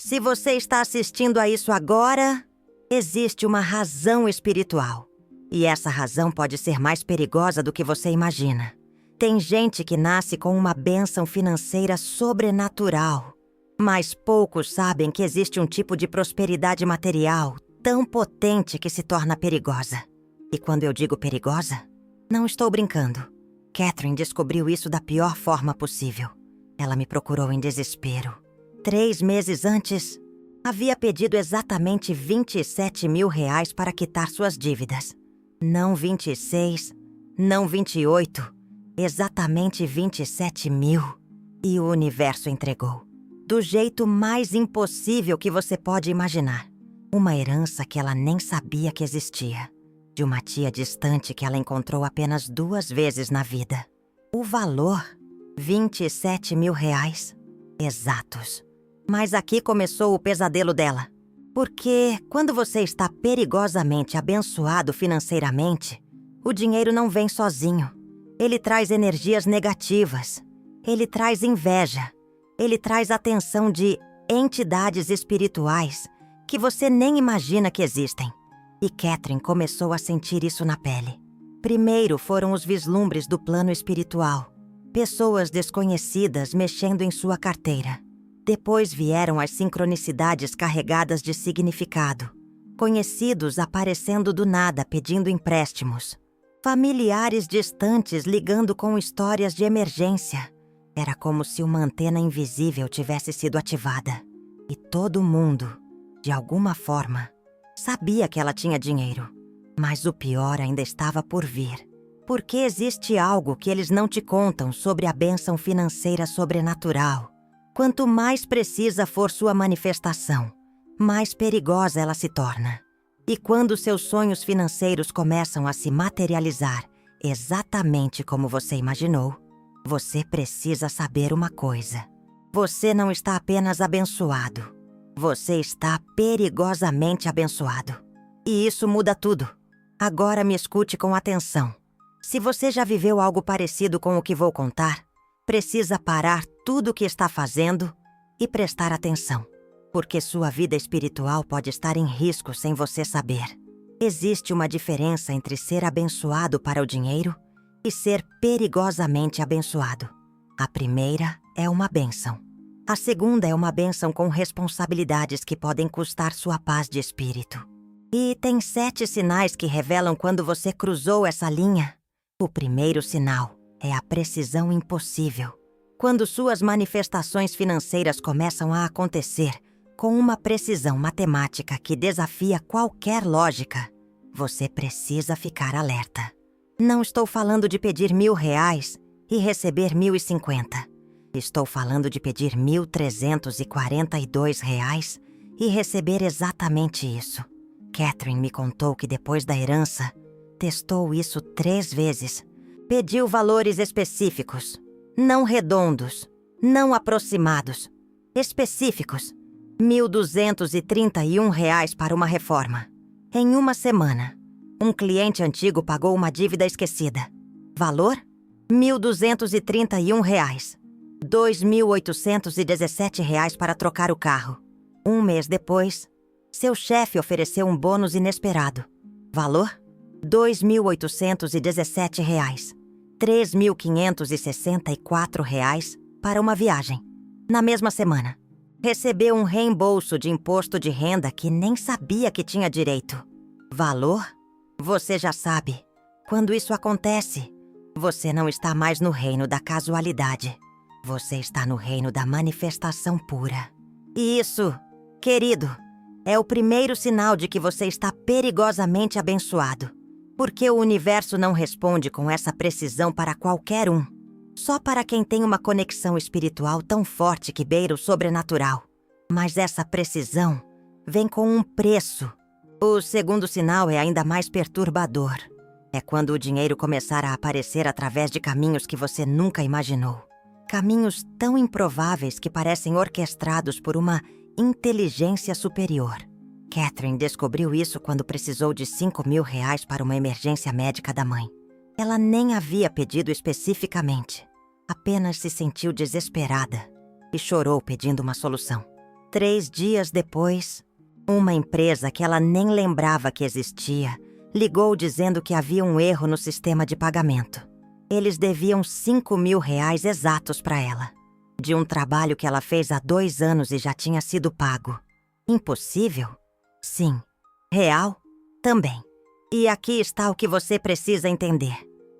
Se você está assistindo a isso agora, existe uma razão espiritual. E essa razão pode ser mais perigosa do que você imagina. Tem gente que nasce com uma bênção financeira sobrenatural, mas poucos sabem que existe um tipo de prosperidade material tão potente que se torna perigosa. E quando eu digo perigosa, não estou brincando. Catherine descobriu isso da pior forma possível. Ela me procurou em desespero. 3 meses antes, havia pedido exatamente R$27 mil para quitar suas dívidas. Não 26, não 28, exatamente 27 mil. E o universo entregou. Do jeito mais impossível que você pode imaginar. Uma herança que ela nem sabia que existia. De uma tia distante que ela encontrou apenas 2 vezes na vida. O valor, R$27 mil. Exatos. Mas aqui começou o pesadelo dela. Porque quando você está perigosamente abençoado financeiramente, o dinheiro não vem sozinho. Ele traz energias negativas. Ele traz inveja. Ele traz atenção de entidades espirituais que você nem imagina que existem. E Catherine começou a sentir isso na pele. Primeiro foram os vislumbres do plano espiritual. Pessoas desconhecidas mexendo em sua carteira. Depois vieram as sincronicidades carregadas de significado. Conhecidos aparecendo do nada pedindo empréstimos. Familiares distantes ligando com histórias de emergência. Era como se uma antena invisível tivesse sido ativada. E todo mundo, de alguma forma, sabia que ela tinha dinheiro. Mas o pior ainda estava por vir. Porque existe algo que eles não te contam sobre a bênção financeira sobrenatural. Quanto mais precisa for sua manifestação, mais perigosa ela se torna. E quando seus sonhos financeiros começam a se materializar exatamente como você imaginou, você precisa saber uma coisa. Você não está apenas abençoado. Você está perigosamente abençoado. E isso muda tudo. Agora me escute com atenção. Se você já viveu algo parecido com o que vou contar, precisa parar tudo o que está fazendo e prestar atenção, porque sua vida espiritual pode estar em risco sem você saber. Existe uma diferença entre ser abençoado para o dinheiro e ser perigosamente abençoado. A primeira é uma bênção. A segunda é uma bênção com responsabilidades que podem custar sua paz de espírito. E tem 7 sinais que revelam quando você cruzou essa linha. O primeiro sinal é a precisão impossível. Quando suas manifestações financeiras começam a acontecer com uma precisão matemática que desafia qualquer lógica, você precisa ficar alerta. Não estou falando de pedir R$1.000 e receber 1.050. Estou falando de pedir R$1.342 e receber exatamente isso. Catherine me contou que depois da herança, testou isso 3 vezes. Pediu valores específicos, não redondos, não aproximados, específicos. R$1.231 para uma reforma. Em uma semana, um cliente antigo pagou uma dívida esquecida. Valor? R$1.231. R$2.817 para trocar o carro. Um mês depois, seu chefe ofereceu um bônus inesperado. Valor? R$2.817. R$3.564 para uma viagem. Na mesma semana, recebeu um reembolso de imposto de renda que nem sabia que tinha direito. Valor? Você já sabe. Quando isso acontece, você não está mais no reino da casualidade. Você está no reino da manifestação pura. E isso, querido, é o primeiro sinal de que você está perigosamente abençoado. Porque o universo não responde com essa precisão para qualquer um. Só para quem tem uma conexão espiritual tão forte que beira o sobrenatural. Mas essa precisão vem com um preço. O segundo sinal é ainda mais perturbador. É quando o dinheiro começar a aparecer através de caminhos que você nunca imaginou. Caminhos tão improváveis que parecem orquestrados por uma inteligência superior. Catherine descobriu isso quando precisou de R$5.000 para uma emergência médica da mãe. Ela nem havia pedido especificamente. Apenas se sentiu desesperada e chorou pedindo uma solução. 3 dias depois, uma empresa que ela nem lembrava que existia ligou dizendo que havia um erro no sistema de pagamento. Eles deviam R$ 5.000 exatos para ela, de um trabalho que ela fez há 2 anos e já tinha sido pago. Impossível? Sim. Real? Também. E aqui está o que você precisa entender.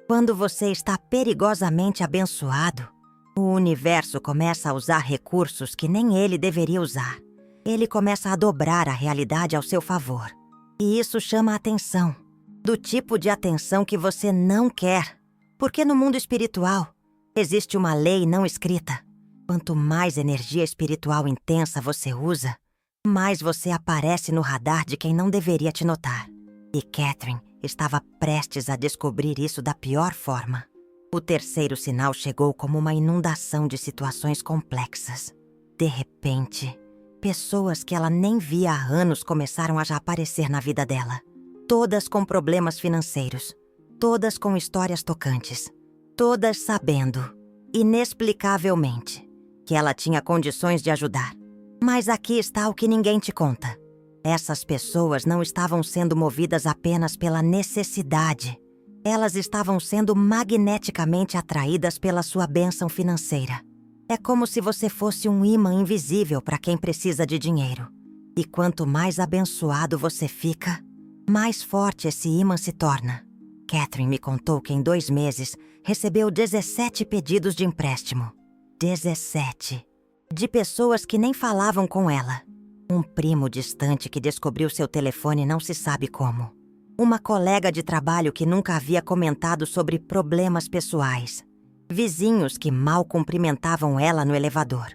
Quando você está perigosamente abençoado, o universo começa a usar recursos que nem ele deveria usar. Ele começa a dobrar a realidade ao seu favor. E isso chama a atenção. Do tipo de atenção que você não quer. Porque no mundo espiritual, existe uma lei não escrita. Quanto mais energia espiritual intensa você usa, mais você aparece no radar de quem não deveria te notar. E Catherine estava prestes a descobrir isso da pior forma. O terceiro sinal chegou como uma inundação de situações complexas. De repente, pessoas que ela nem via há anos começaram a já aparecer na vida dela. Todas com problemas financeiros. Todas com histórias tocantes. Todas sabendo, inexplicavelmente, que ela tinha condições de ajudar. Mas aqui está o que ninguém te conta. Essas pessoas não estavam sendo movidas apenas pela necessidade. Elas estavam sendo magneticamente atraídas pela sua bênção financeira. É como se você fosse um ímã invisível para quem precisa de dinheiro. E quanto mais abençoado você fica, mais forte esse ímã se torna. Catherine me contou que em 2 meses recebeu 17 pedidos de empréstimo. 17. De pessoas que nem falavam com ela. Um primo distante que descobriu seu telefone não se sabe como. Uma colega de trabalho que nunca havia comentado sobre problemas pessoais. Vizinhos que mal cumprimentavam ela no elevador.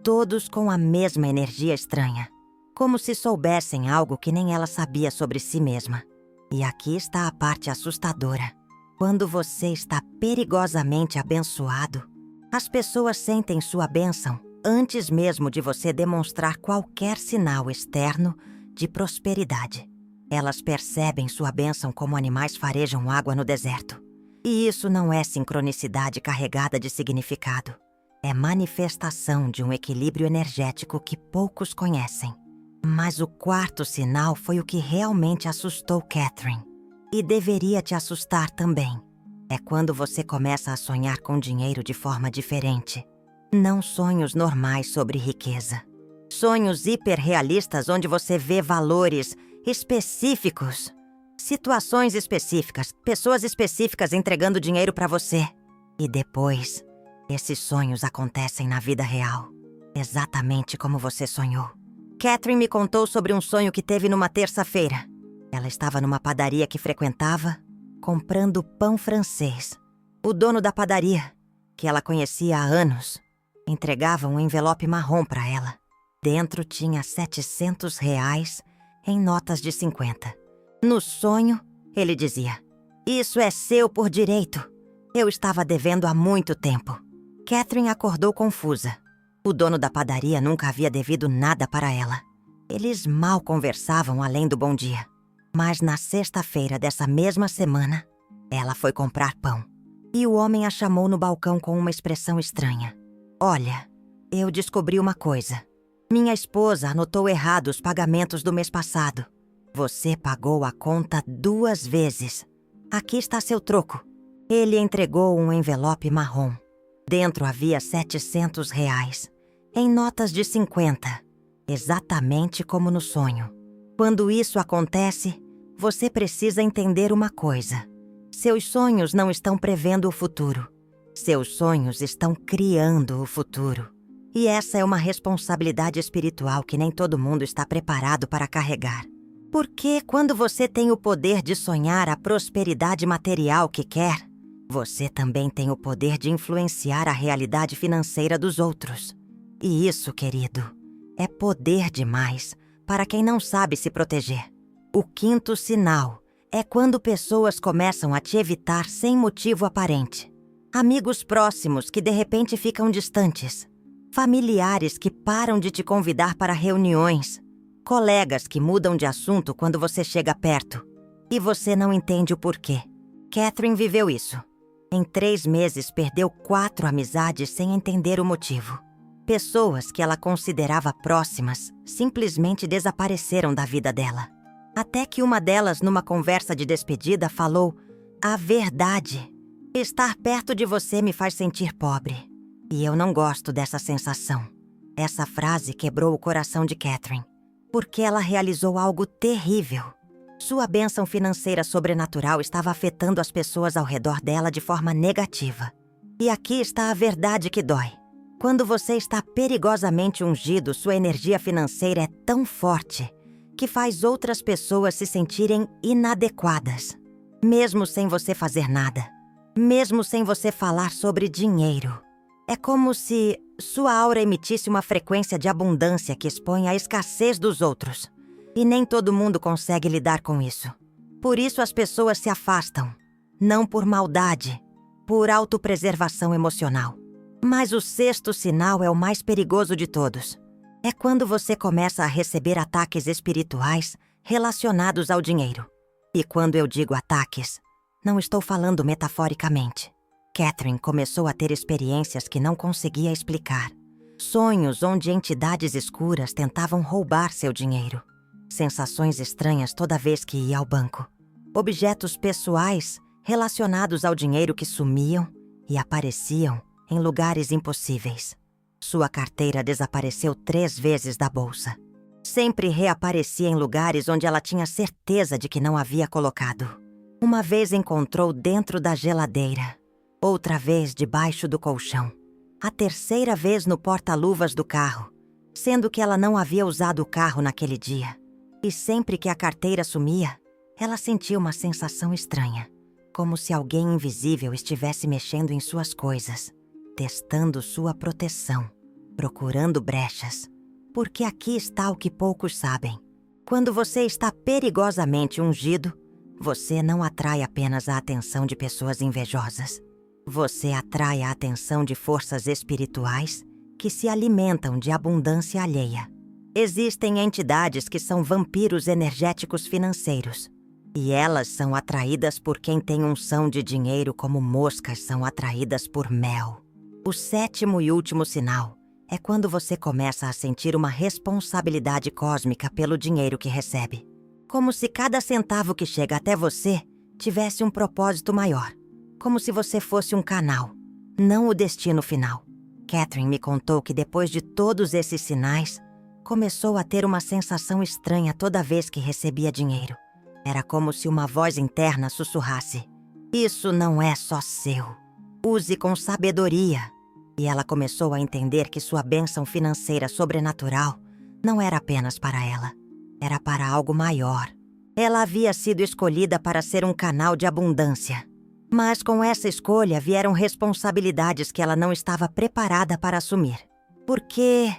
Todos com a mesma energia estranha. Como se soubessem algo que nem ela sabia sobre si mesma. E aqui está a parte assustadora. Quando você está perigosamente abençoado, as pessoas sentem sua bênção antes mesmo de você demonstrar qualquer sinal externo de prosperidade. Elas percebem sua bênção como animais farejam água no deserto. E isso não é sincronicidade carregada de significado. É manifestação de um equilíbrio energético que poucos conhecem. Mas o 4º sinal foi o que realmente assustou Catherine. E deveria te assustar também. É quando você começa a sonhar com dinheiro de forma diferente. Não sonhos normais sobre riqueza. Sonhos hiperrealistas onde você vê valores específicos. Situações específicas, pessoas específicas entregando dinheiro para você. E depois, esses sonhos acontecem na vida real. Exatamente como você sonhou. Catherine me contou sobre um sonho que teve numa terça-feira. Ela estava numa padaria que frequentava, comprando pão francês. O dono da padaria, que ela conhecia há anos, entregava um envelope marrom para ela. Dentro tinha R$ 700 em notas de 50. No sonho, ele dizia: "Isso é seu por direito. Eu estava devendo há muito tempo." Catherine acordou confusa. O dono da padaria nunca havia devido nada para ela. Eles mal conversavam além do bom dia. Mas na sexta-feira dessa mesma semana, ela foi comprar pão. E o homem a chamou no balcão com uma expressão estranha. "Olha, eu descobri uma coisa. Minha esposa anotou errado os pagamentos do mês passado. Você pagou a conta 2 vezes. Aqui está seu troco." Ele entregou um envelope marrom. Dentro havia R$ 700, em notas de 50, exatamente como no sonho. Quando isso acontece, você precisa entender uma coisa. Seus sonhos não estão prevendo o futuro. Seus sonhos estão criando o futuro. E essa é uma responsabilidade espiritual que nem todo mundo está preparado para carregar. Porque quando você tem o poder de sonhar a prosperidade material que quer, você também tem o poder de influenciar a realidade financeira dos outros. E isso, querido, é poder demais para quem não sabe se proteger. O 5º sinal é quando pessoas começam a te evitar sem motivo aparente. Amigos próximos que de repente ficam distantes. Familiares que param de te convidar para reuniões. Colegas que mudam de assunto quando você chega perto. E você não entende o porquê. Catherine viveu isso. Em 3 meses, perdeu 4 amizades sem entender o motivo. Pessoas que ela considerava próximas simplesmente desapareceram da vida dela. Até que uma delas, numa conversa de despedida, falou: "A verdade. Estar perto de você me faz sentir pobre. E eu não gosto dessa sensação." Essa frase quebrou o coração de Catherine, porque ela realizou algo terrível. Sua bênção financeira sobrenatural estava afetando as pessoas ao redor dela de forma negativa. E aqui está a verdade que dói. Quando você está perigosamente ungido, sua energia financeira é tão forte que faz outras pessoas se sentirem inadequadas. Mesmo sem você fazer nada. Mesmo sem você falar sobre dinheiro. É como se sua aura emitisse uma frequência de abundância que expõe a escassez dos outros. E nem todo mundo consegue lidar com isso. Por isso as pessoas se afastam. Não por maldade, por autopreservação emocional. Mas o sexto sinal é o mais perigoso de todos. É quando você começa a receber ataques espirituais relacionados ao dinheiro. E quando eu digo ataques, não estou falando metaforicamente. Catherine começou a ter experiências que não conseguia explicar. Sonhos onde entidades escuras tentavam roubar seu dinheiro. Sensações estranhas toda vez que ia ao banco. Objetos pessoais relacionados ao dinheiro que sumiam e apareciam em lugares impossíveis. Sua carteira desapareceu 3 vezes da bolsa. Sempre reaparecia em lugares onde ela tinha certeza de que não havia colocado. Uma vez encontrou dentro da geladeira. Outra vez debaixo do colchão. A terceira vez no porta-luvas do carro, sendo que ela não havia usado o carro naquele dia. E sempre que a carteira sumia, ela sentia uma sensação estranha, como se alguém invisível estivesse mexendo em suas coisas, testando sua proteção, procurando brechas. Porque aqui está o que poucos sabem. Quando você está perigosamente ungido, você não atrai apenas a atenção de pessoas invejosas. Você atrai a atenção de forças espirituais que se alimentam de abundância alheia. Existem entidades que são vampiros energéticos financeiros. E elas são atraídas por quem tem unção de dinheiro como moscas são atraídas por mel. O sétimo e último sinal é quando você começa a sentir uma responsabilidade cósmica pelo dinheiro que recebe. Como se cada centavo que chega até você tivesse um propósito maior. Como se você fosse um canal, não o destino final. Catherine me contou que depois de todos esses sinais, começou a ter uma sensação estranha toda vez que recebia dinheiro. Era como se uma voz interna sussurrasse: "Isso não é só seu. Use com sabedoria." E ela começou a entender que sua bênção financeira sobrenatural não era apenas para ela. Era para algo maior. Ela havia sido escolhida para ser um canal de abundância. Mas com essa escolha vieram responsabilidades que ela não estava preparada para assumir. Porque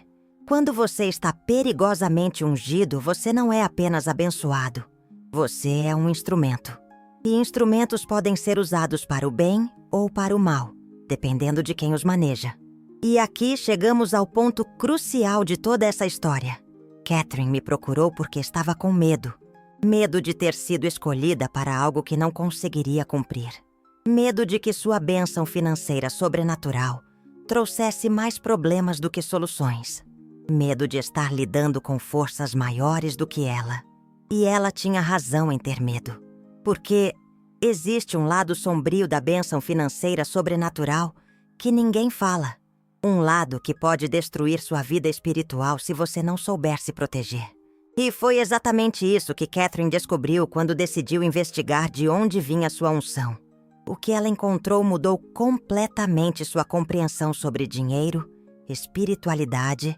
quando você está perigosamente ungido, você não é apenas abençoado. Você é um instrumento. E instrumentos podem ser usados para o bem ou para o mal, dependendo de quem os maneja. E aqui chegamos ao ponto crucial de toda essa história. Catherine me procurou porque estava com medo. Medo de ter sido escolhida para algo que não conseguiria cumprir. Medo de que sua bênção financeira sobrenatural trouxesse mais problemas do que soluções. Medo de estar lidando com forças maiores do que ela. E ela tinha razão em ter medo. Porque existe um lado sombrio da bênção financeira sobrenatural que ninguém fala. Um lado que pode destruir sua vida espiritual se você não souber se proteger. E foi exatamente isso que Catherine descobriu quando decidiu investigar de onde vinha sua unção. O que ela encontrou mudou completamente sua compreensão sobre dinheiro, espiritualidade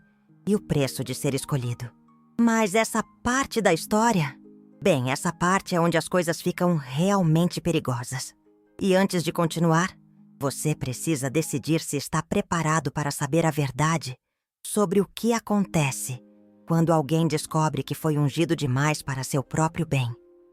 e o preço de ser escolhido. Mas essa parte da história... Bem, essa parte é onde as coisas ficam realmente perigosas. E antes de continuar, você precisa decidir se está preparado para saber a verdade sobre o que acontece quando alguém descobre que foi ungido demais para seu próprio bem.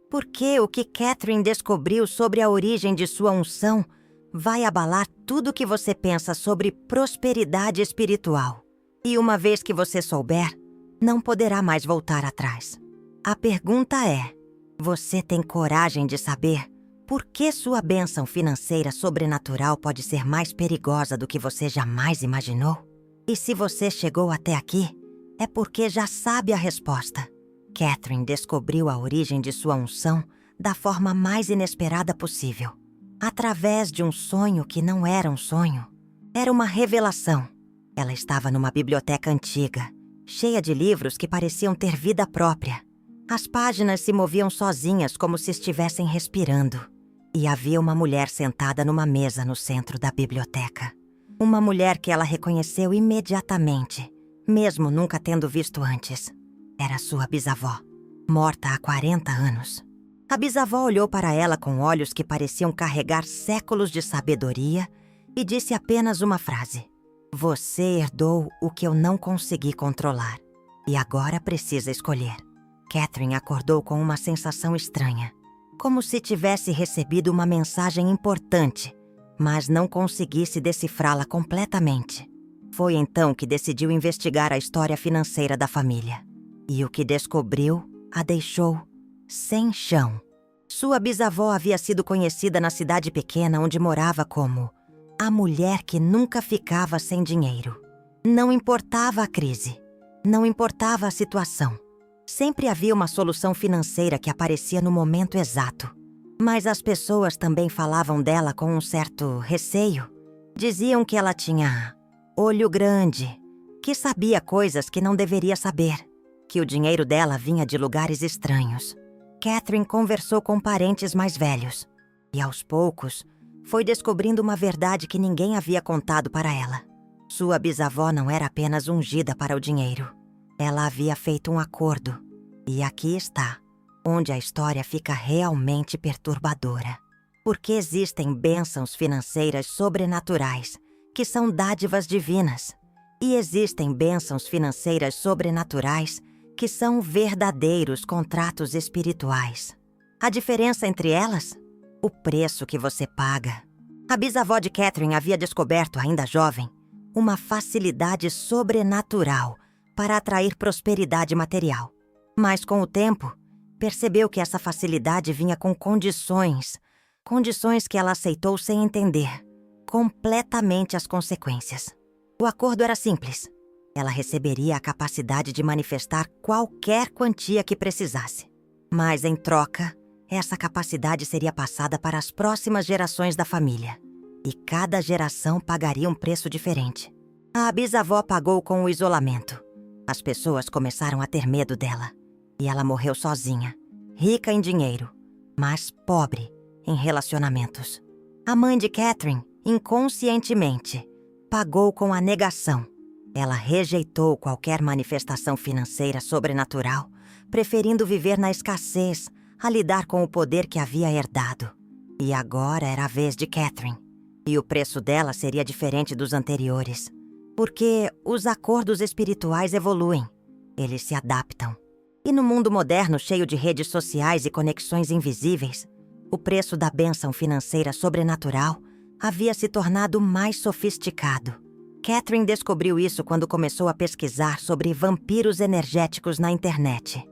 Porque o que Catherine descobriu sobre a origem de sua unção vai abalar tudo o que você pensa sobre prosperidade espiritual. E uma vez que você souber, não poderá mais voltar atrás. A pergunta é: você tem coragem de saber por que sua bênção financeira sobrenatural pode ser mais perigosa do que você jamais imaginou? E se você chegou até aqui, é porque já sabe a resposta. Catherine descobriu a origem de sua unção da forma mais inesperada possível. Através de um sonho que não era um sonho. Era uma revelação. Ela estava numa biblioteca antiga, cheia de livros que pareciam ter vida própria. As páginas se moviam sozinhas como se estivessem respirando. E havia uma mulher sentada numa mesa no centro da biblioteca. Uma mulher que ela reconheceu imediatamente, mesmo nunca tendo visto antes. Era sua bisavó, morta há 40 anos. A bisavó olhou para ela com olhos que pareciam carregar séculos de sabedoria e disse apenas uma frase. Você herdou o que eu não consegui controlar e agora precisa escolher. Catherine acordou com uma sensação estranha, como se tivesse recebido uma mensagem importante, mas não conseguisse decifrá-la completamente. Foi então que decidiu investigar a história financeira da família. E o que descobriu a deixou sem chão. Sua bisavó havia sido conhecida na cidade pequena onde morava como a mulher que nunca ficava sem dinheiro. Não importava a crise, não importava a situação. Sempre havia uma solução financeira que aparecia no momento exato. Mas as pessoas também falavam dela com um certo receio. Diziam que ela tinha olho grande, que sabia coisas que não deveria saber, que o dinheiro dela vinha de lugares estranhos. Catherine conversou com parentes mais velhos e, aos poucos, foi descobrindo uma verdade que ninguém havia contado para ela. Sua bisavó não era apenas ungida para o dinheiro. Ela havia feito um acordo. E aqui está, onde a história fica realmente perturbadora. Porque existem bênçãos financeiras sobrenaturais, que são dádivas divinas. E existem bênçãos financeiras sobrenaturais, que são verdadeiros contratos espirituais. A diferença entre elas? O preço que você paga. A bisavó de Catherine havia descoberto, ainda jovem, uma facilidade sobrenatural para atrair prosperidade material. Mas, com o tempo, percebeu que essa facilidade vinha com condições que ela aceitou sem entender completamente as consequências. O acordo era simples. Ela receberia a capacidade de manifestar qualquer quantia que precisasse. Mas, em troca, essa capacidade seria passada para as próximas gerações da família. E cada geração pagaria um preço diferente. A bisavó pagou com o isolamento. As pessoas começaram a ter medo dela. E ela morreu sozinha, rica em dinheiro, mas pobre em relacionamentos. A mãe de Catherine, inconscientemente, pagou com a negação. Ela rejeitou qualquer manifestação financeira sobrenatural, preferindo viver na escassez a lidar com o poder que havia herdado. E agora era a vez de Catherine. E o preço dela seria diferente dos anteriores. Porque os acordos espirituais evoluem. Eles se adaptam. E no mundo moderno, cheio de redes sociais e conexões invisíveis, o preço da bênção financeira sobrenatural havia se tornado mais sofisticado. Catherine descobriu isso quando começou a pesquisar sobre vampiros energéticos na internet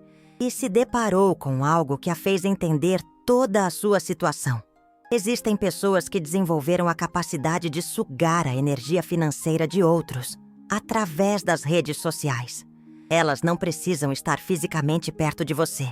e se deparou com algo que a fez entender toda a sua situação. Existem pessoas que desenvolveram a capacidade de sugar a energia financeira de outros através das redes sociais. Elas não precisam estar fisicamente perto de você.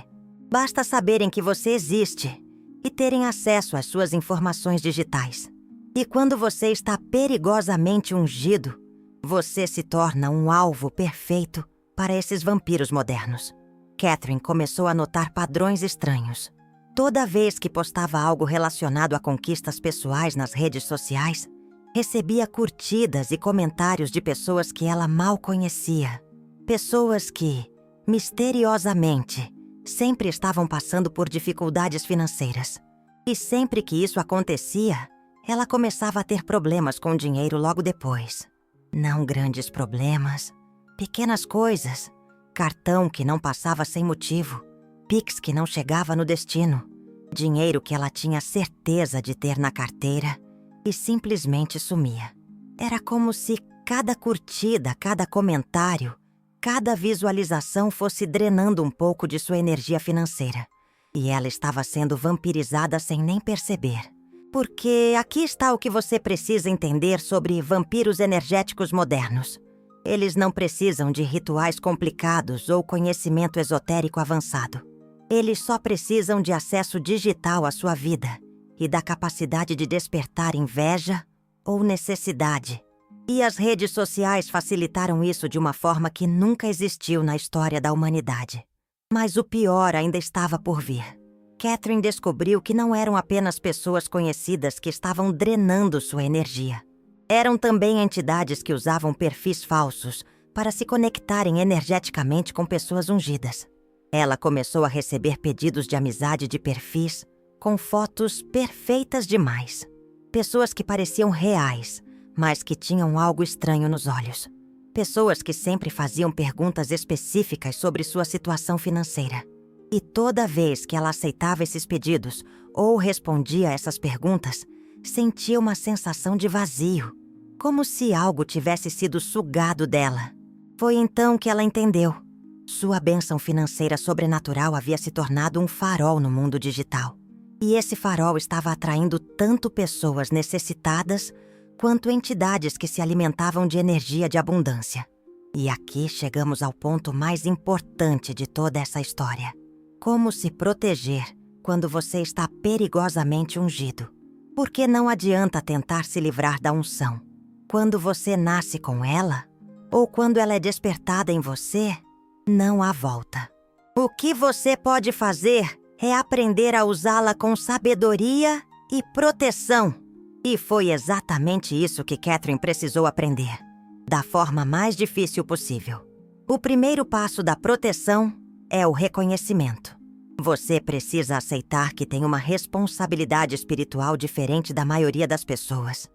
Basta saberem que você existe e terem acesso às suas informações digitais. E quando você está perigosamente ungido, você se torna um alvo perfeito para esses vampiros modernos. Catherine começou a notar padrões estranhos. Toda vez que postava algo relacionado a conquistas pessoais nas redes sociais, recebia curtidas e comentários de pessoas que ela mal conhecia. Pessoas que, misteriosamente, sempre estavam passando por dificuldades financeiras. E sempre que isso acontecia, ela começava a ter problemas com o dinheiro logo depois. Não grandes problemas, pequenas coisas. Cartão que não passava sem motivo, Pix que não chegava no destino, dinheiro que ela tinha certeza de ter na carteira e simplesmente sumia. Era como se cada curtida, cada comentário, cada visualização fosse drenando um pouco de sua energia financeira. E ela estava sendo vampirizada sem nem perceber. Porque aqui está o que você precisa entender sobre vampiros energéticos modernos. Eles não precisam de rituais complicados ou conhecimento esotérico avançado. Eles só precisam de acesso digital à sua vida e da capacidade de despertar inveja ou necessidade. E as redes sociais facilitaram isso de uma forma que nunca existiu na história da humanidade. Mas o pior ainda estava por vir. Catherine descobriu que não eram apenas pessoas conhecidas que estavam drenando sua energia. Eram também entidades que usavam perfis falsos para se conectarem energeticamente com pessoas ungidas. Ela começou a receber pedidos de amizade de perfis com fotos perfeitas demais. Pessoas que pareciam reais, mas que tinham algo estranho nos olhos. Pessoas que sempre faziam perguntas específicas sobre sua situação financeira. E toda vez que ela aceitava esses pedidos ou respondia a essas perguntas, sentia uma sensação de vazio, como se algo tivesse sido sugado dela. Foi então que ela entendeu. Sua bênção financeira sobrenatural havia se tornado um farol no mundo digital. E esse farol estava atraindo tanto pessoas necessitadas quanto entidades que se alimentavam de energia de abundância. E aqui chegamos ao ponto mais importante de toda essa história. Como se proteger quando você está perigosamente ungido? Porque não adianta tentar se livrar da unção. Quando você nasce com ela, ou quando ela é despertada em você, não há volta. O que você pode fazer é aprender a usá-la com sabedoria e proteção. E foi exatamente isso que Catherine precisou aprender, da forma mais difícil possível. O primeiro passo da proteção é o reconhecimento. Você precisa aceitar que tem uma responsabilidade espiritual diferente da maioria das pessoas.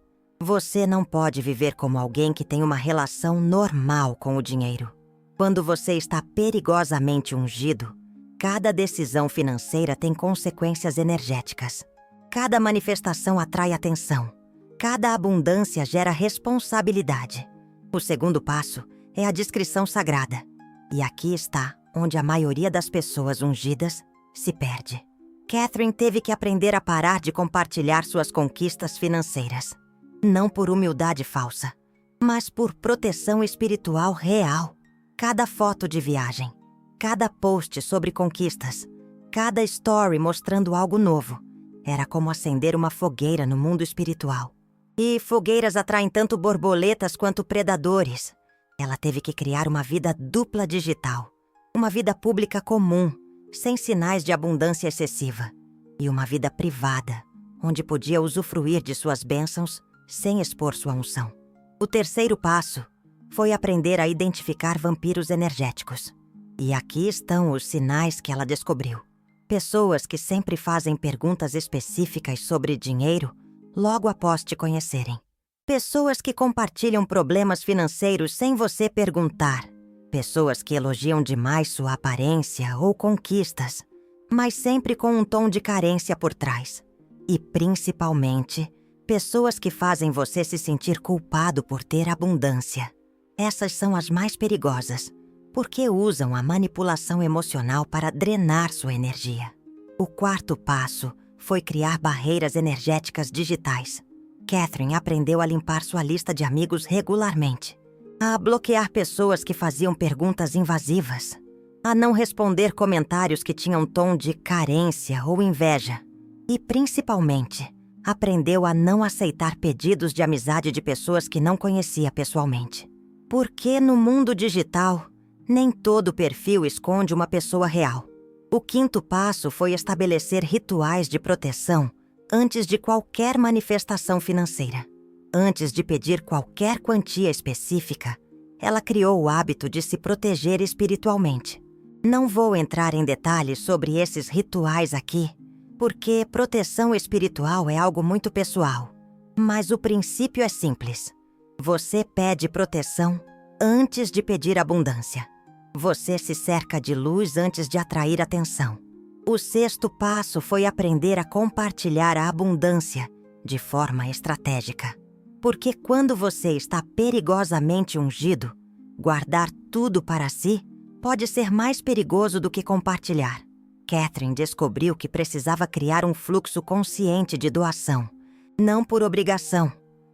Você não pode viver como alguém que tem uma relação normal com o dinheiro. Quando você está perigosamente ungido, cada decisão financeira tem consequências energéticas. Cada manifestação atrai atenção. Cada abundância gera responsabilidade. O segundo passo é a discrição sagrada. E aqui está onde a maioria das pessoas ungidas se perde. Catherine teve que aprender a parar de compartilhar suas conquistas financeiras. Não por humildade falsa, mas por proteção espiritual real. Cada foto de viagem, cada post sobre conquistas, cada story mostrando algo novo, era como acender uma fogueira no mundo espiritual. E fogueiras atraem tanto borboletas quanto predadores. Ela teve que criar uma vida dupla digital, uma vida pública comum, sem sinais de abundância excessiva, e uma vida privada, onde podia usufruir de suas bênçãos sem expor sua unção. O terceiro passo foi aprender a identificar vampiros energéticos. E aqui estão os sinais que ela descobriu. Pessoas que sempre fazem perguntas específicas sobre dinheiro logo após te conhecerem. Pessoas que compartilham problemas financeiros sem você perguntar. Pessoas que elogiam demais sua aparência ou conquistas, mas sempre com um tom de carência por trás. E, principalmente, pessoas que fazem você se sentir culpado por ter abundância. Essas são as mais perigosas, porque usam a manipulação emocional para drenar sua energia. O quarto passo foi criar barreiras energéticas digitais. Catherine aprendeu a limpar sua lista de amigos regularmente, a bloquear pessoas que faziam perguntas invasivas, a não responder comentários que tinham tom de carência ou inveja. E, principalmente, aprendeu a não aceitar pedidos de amizade de pessoas que não conhecia pessoalmente. Porque no mundo digital, nem todo perfil esconde uma pessoa real. O quinto passo foi estabelecer rituais de proteção antes de qualquer manifestação financeira. Antes de pedir qualquer quantia específica, ela criou o hábito de se proteger espiritualmente. Não vou entrar em detalhes sobre esses rituais aqui, porque proteção espiritual é algo muito pessoal. Mas o princípio é simples. Você pede proteção antes de pedir abundância. Você se cerca de luz antes de atrair atenção. O sexto passo foi aprender a compartilhar a abundância de forma estratégica. Porque quando você está perigosamente ungido, guardar tudo para si pode ser mais perigoso do que compartilhar. Catherine descobriu que precisava criar um fluxo consciente de doação, não por obrigação,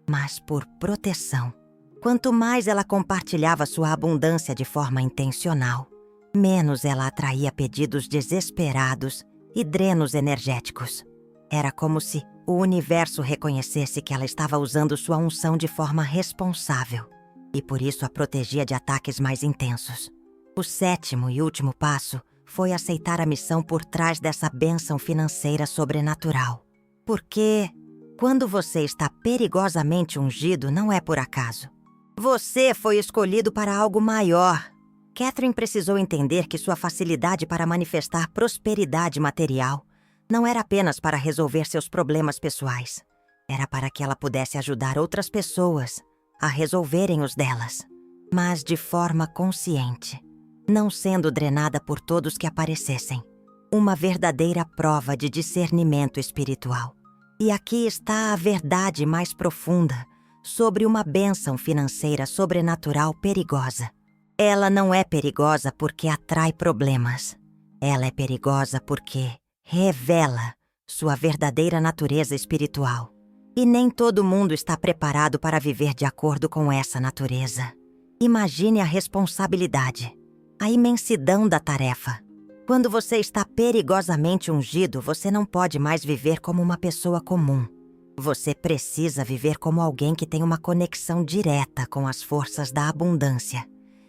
mas por proteção. Quanto mais ela compartilhava sua abundância de forma intencional, menos ela atraía pedidos desesperados e drenos energéticos. Era como se o universo reconhecesse que ela estava usando sua unção de forma responsável e por isso a protegia de ataques mais intensos. O 7º e último passo foi aceitar a missão por trás dessa bênção financeira sobrenatural. Porque quando você está perigosamente ungido, não é por acaso. Você foi escolhido para algo maior. Catherine precisou entender que sua facilidade para manifestar prosperidade material não era apenas para resolver seus problemas pessoais. Era para que ela pudesse ajudar outras pessoas a resolverem os delas, mas de forma consciente, não sendo drenada por todos que aparecessem. Uma verdadeira prova de discernimento espiritual. E aqui está a verdade mais profunda sobre uma bênção financeira sobrenatural perigosa. Ela não é perigosa porque atrai problemas. Ela é perigosa porque revela sua verdadeira natureza espiritual. E nem todo mundo está preparado para viver de acordo com essa natureza. Imagine a responsabilidade, a imensidão da tarefa. Quando você está perigosamente ungido, você não pode mais viver como uma pessoa comum. Você precisa viver como alguém que tem uma conexão direta com as forças da abundância.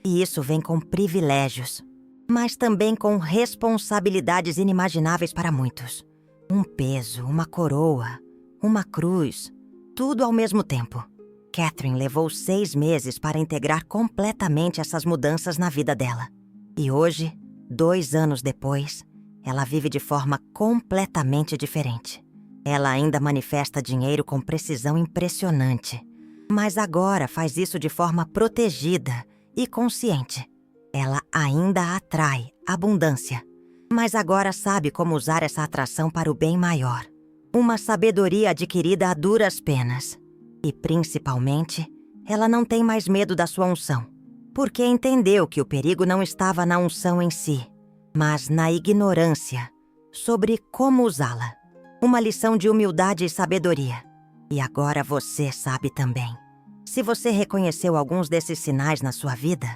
E isso vem com privilégios, mas também com responsabilidades inimagináveis para muitos. Um peso, uma coroa, uma cruz, tudo ao mesmo tempo. Catherine levou 6 meses para integrar completamente essas mudanças na vida dela. E hoje, 2 anos depois, ela vive de forma completamente diferente. Ela ainda manifesta dinheiro com precisão impressionante, mas agora faz isso de forma protegida e consciente. Ela ainda atrai abundância, mas agora sabe como usar essa atração para o bem maior. Uma sabedoria adquirida a duras penas. E, principalmente, ela não tem mais medo da sua unção, porque entendeu que o perigo não estava na unção em si, mas na ignorância sobre como usá-la. Uma lição de humildade e sabedoria. E agora você sabe também. Se você reconheceu alguns desses sinais na sua vida,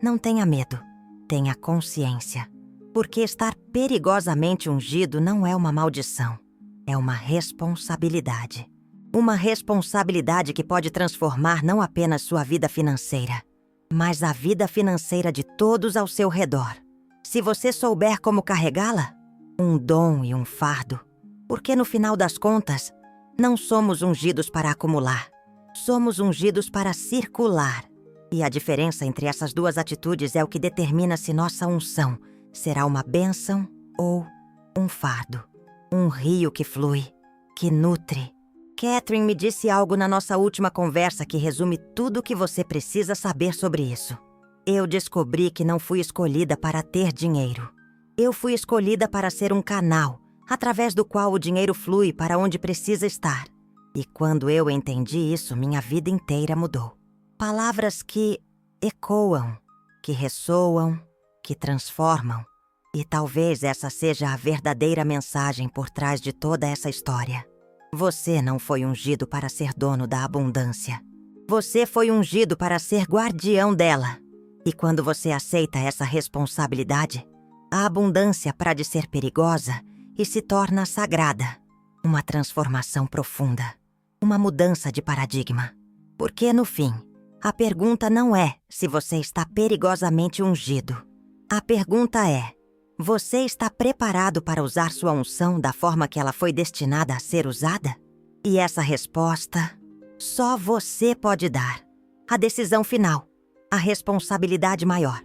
não tenha medo, tenha consciência. Porque estar perigosamente ungido não é uma maldição, é uma responsabilidade. Uma responsabilidade que pode transformar não apenas sua vida financeira, mas a vida financeira de todos ao seu redor. Se você souber como carregá-la, um dom e um fardo. Porque no final das contas, não somos ungidos para acumular, somos ungidos para circular. E a diferença entre essas duas atitudes é o que determina se nossa unção será uma bênção ou um fardo. Um rio que flui, que nutre. Catherine me disse algo na nossa última conversa que resume tudo o que você precisa saber sobre isso. Eu descobri que não fui escolhida para ter dinheiro. Eu fui escolhida para ser um canal, através do qual o dinheiro flui para onde precisa estar. E quando eu entendi isso, minha vida inteira mudou. Palavras que ecoam, que ressoam, que transformam. E talvez essa seja a verdadeira mensagem por trás de toda essa história. Você não foi ungido para ser dono da abundância. Você foi ungido para ser guardião dela. E quando você aceita essa responsabilidade, a abundância para de ser perigosa e se torna sagrada. Uma transformação profunda. Uma mudança de paradigma. Porque, no fim, a pergunta não é se você está perigosamente ungido. A pergunta é: você está preparado para usar sua unção da forma que ela foi destinada a ser usada? E essa resposta, só você pode dar. A decisão final, a responsabilidade maior.